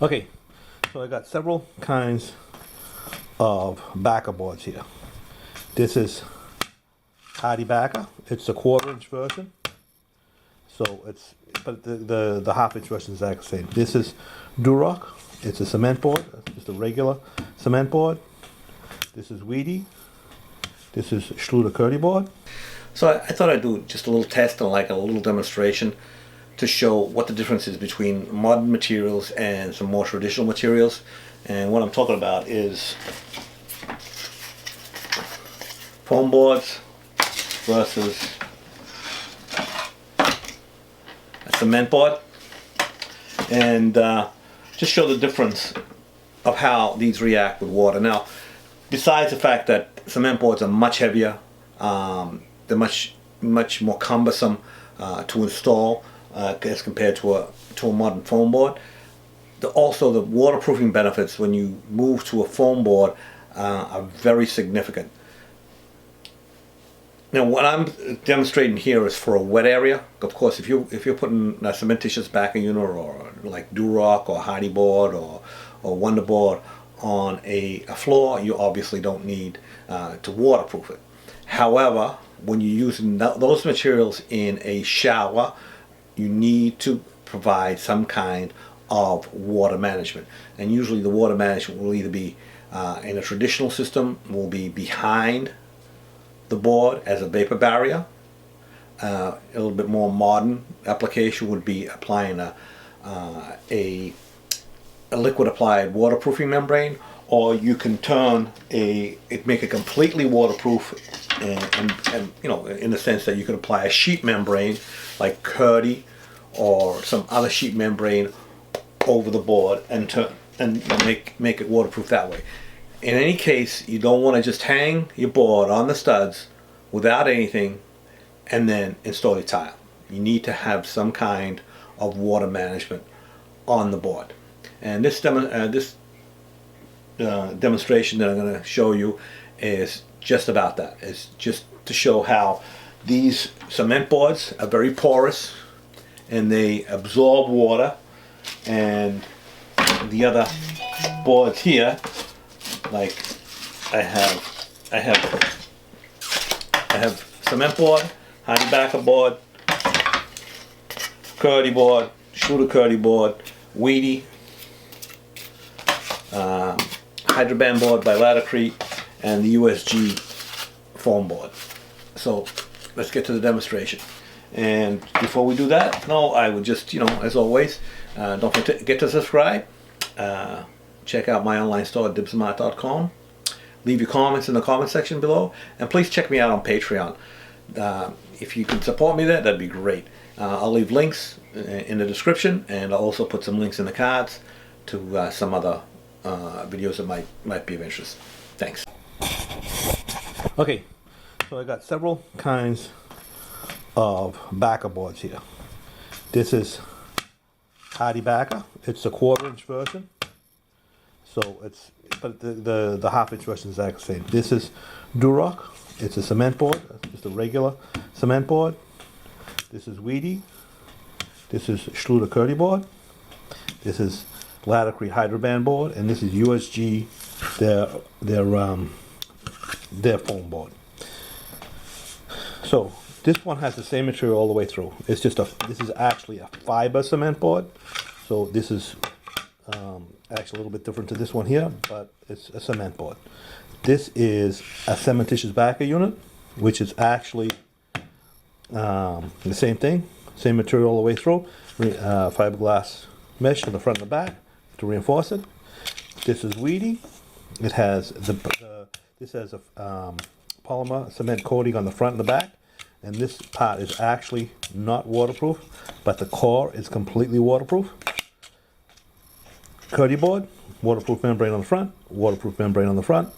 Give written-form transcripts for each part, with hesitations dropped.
Okay, so I got several kinds of backer boards here. This is Hardy backer. It's a 1/4-inch version. So but the half-inch version is exactly the same. This is Durock. It's a cement board, just a regular cement board. This is Weedy. This is Schluter Kerdi-Board. So I thought I'd do just a little test and like a little demonstration to show what the difference is between modern materials and some more traditional materials. And what I'm talking about is foam boards versus a cement board, and just show the difference of how these react with water. Now, besides the fact that cement boards are much heavier, they're much more cumbersome to install as compared to a modern foam board. Also, the waterproofing benefits when you move to a foam board are very significant. Now, what I'm demonstrating here is for a wet area. Of course, if you're putting a cementitious backer unit or like Durock or Kerdi-Board or Wonderboard on a floor, you obviously don't need to waterproof it. However, when you're using those materials in a shower, you need to provide some kind of water management. And usually the water management will either be in a traditional system, will be behind the board as a vapor barrier. A little bit more modern application would be applying a liquid applied waterproofing membrane, or you can make it completely waterproof, and you know, in the sense that you can apply a sheet membrane like Kerdi or some other sheet membrane over the board and make it waterproof that way. In any case, you don't want to just hang your board on the studs without anything and then install your tile. You need to have some kind of water management on the board. And this demonstration that I'm going to show you is just about that. It's just to show how these cement boards are very porous and they absorb water, and the other boards here, like I have cement board, Hardy backer board, Kerdi-Board, Schluter Kerdi-Board, Weedy, Hydroband board by Laticrete, and the USG foam board. So let's get to the demonstration. And before we do that, I would just, as always, don't forget to subscribe. Check out my online store at dibsmart.com. Leave your comments in the comment section below, and please check me out on Patreon. If you can support me there, that'd be great. I'll leave links in the description, and I'll also put some links in the cards to some other videos that might be of interest. Thanks. Okay, so I got several kinds of backer boards here. This is Hardy backer. It's a 1/4-inch version. So but the half-inch version is exactly the same. This is Durock. It's a cement board, just a regular cement board. This is Weedy. This is Schluter Kerdi-Board. This is Laticrete Hydroband board, and this is USG, their foam board. So this one has the same material all the way through. It's just this is actually a fiber cement board. So this is actually a little bit different to this one here, but it's a cement board. This is a cementitious backer unit, which is actually the same thing, same material all the way through. Fiberglass mesh in the front and the back to reinforce it. This is Weedy. It has this has a polymer cement coating on the front and the back, and this part is actually not waterproof, but the core is completely waterproof. Kerdi-Board, waterproof membrane on the front, waterproof membrane on the front,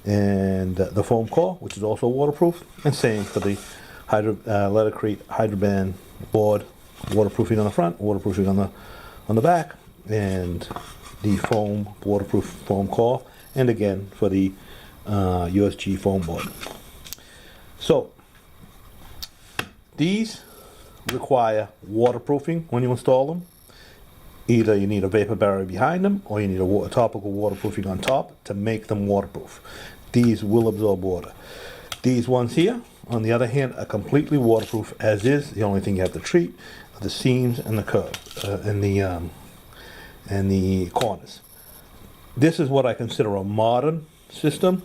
and the foam core, which is also waterproof, and same for the Laticrete Hydroband board, waterproofing on the front, waterproofing on the back, and the foam waterproof foam core, and again for the USG foam board. So these require waterproofing when you install them. Either you need a vapor barrier behind them, or you need a topical waterproofing on top to make them waterproof. These will absorb water. These ones here, on the other hand, are completely waterproof as is. The only thing you have to treat are the seams and the curve and the corners. This is what I consider a modern system.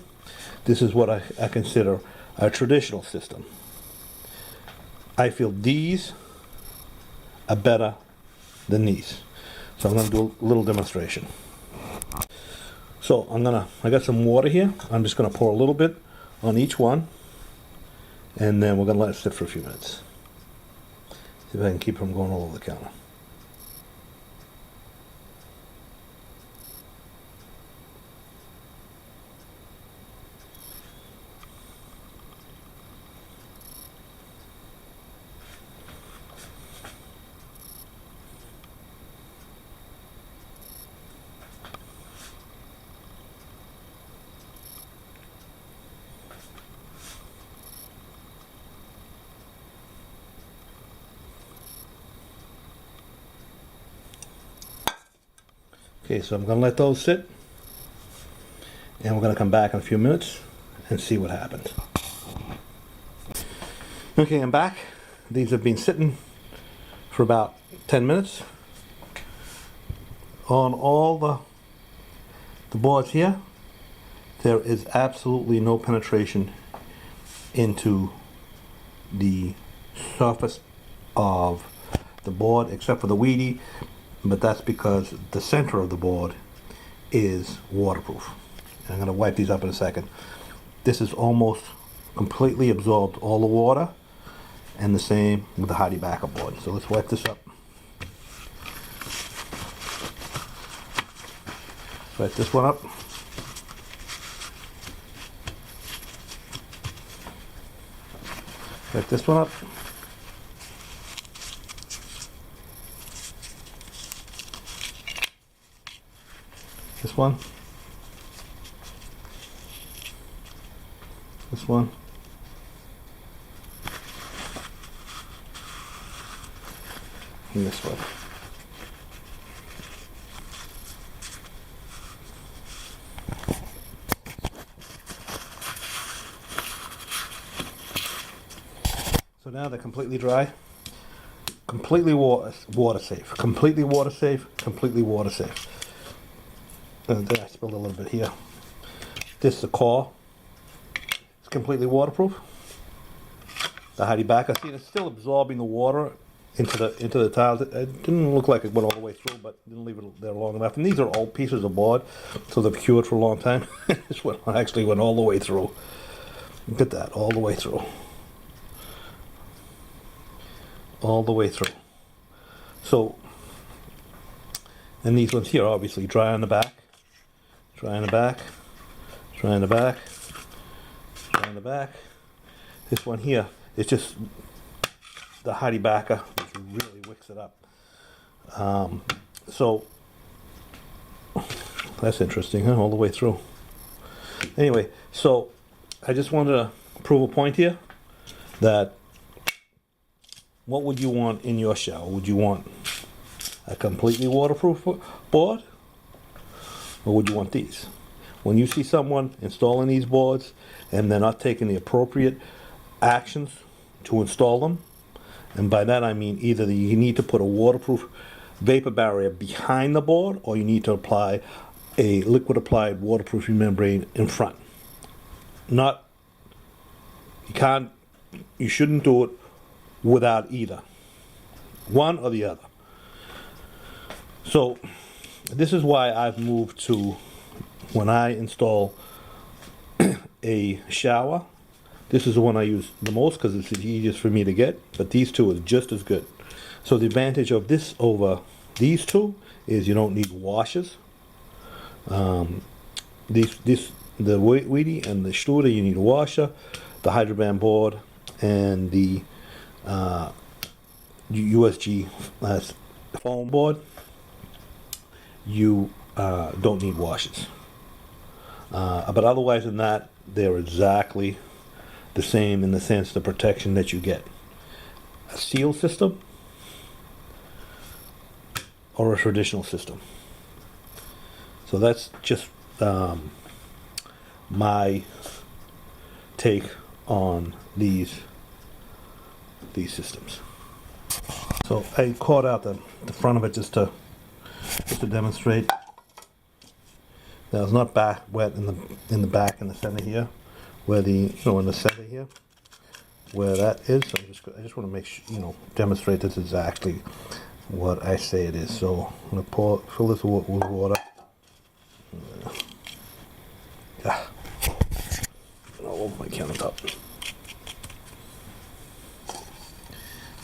This is what I consider a traditional system. I feel these are better than these. So I'm going to do a little demonstration. So I got some water here. I'm just going to pour a little bit on each one, and then we're going to let it sit for a few minutes. See if I can keep them going all over the counter. Okay, so I'm going to let those sit, and we're going to come back in a few minutes and see what happens. Okay, I'm back. These have been sitting for about 10 minutes. On all the boards here, there is absolutely no penetration into the surface of the board except for the weedy, but that's because the center of the board is waterproof. And I'm going to wipe these up in a second. This is almost completely absorbed all the water, and the same with the Hardy-Backer board. So let's wipe this up. Wipe this one up. Wipe this one up. This one. This one. And this one. So now they're completely dry. Completely water safe. Completely water safe. Completely water safe. And then I spilled a little bit here. This is the core. It's completely waterproof. The Hardy-Backer, see, it's still absorbing the water into the tiles. It didn't look like it went all the way through, but didn't leave it there long enough. And these are old pieces of board, so they've cured for a long time. This one actually went all the way through. Look at that, all the way through. All the way through. So, and these ones here are obviously dry on the back. Dry in the back, dry in the back, dry in the back. This one here is just the Hardy-Backer, which really wicks it up. So that's interesting, huh? All the way through. Anyway, so I just wanted to prove a point here that what would you want in your shower? Would you want a completely waterproof board? Or would you want these? When you see someone installing these boards and they're not taking the appropriate actions to install them, and by that I mean either you need to put a waterproof vapor barrier behind the board, or you need to apply a liquid applied waterproofing membrane in front. You shouldn't do it without either. One or the other. So this is why I've moved to, when I install a shower, this is the one I use the most because it's the easiest for me to get, but these two are just as good. So the advantage of this over these two is you don't need washers. The Weedy and the Schluter, you need a washer. The Hydroban board and the USG foam board, you don't need washers. But otherwise than that, they're exactly the same in the sense the protection that you get. A seal system, or a traditional system. So that's just my take on these systems. So I caught out the front of it just to demonstrate. Now it's not back wet in the back in the center here, where in the center here, where that is. So I just want to make sure, demonstrate this exactly what I say it is. So I'm gonna fill this with water. All over my countertop.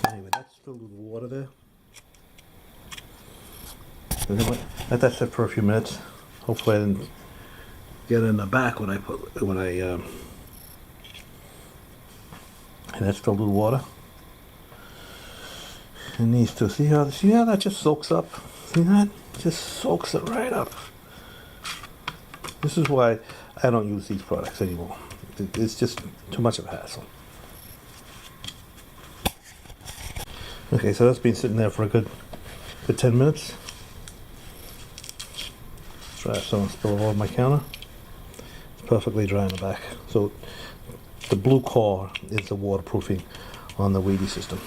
Anyway, that's filled with water there. So let that sit for a few minutes. Hopefully I didn't get in the back when and that's filled with water. It needs to see how that just soaks up. See that? Just soaks it right up. This is why I don't use these products anymore. It's just too much of a hassle. Okay, so that's been sitting there for a good 10 minutes. Try it so I don't spill it all over my counter. It's perfectly dry in the back. So the blue core is the waterproofing on the Weedy system.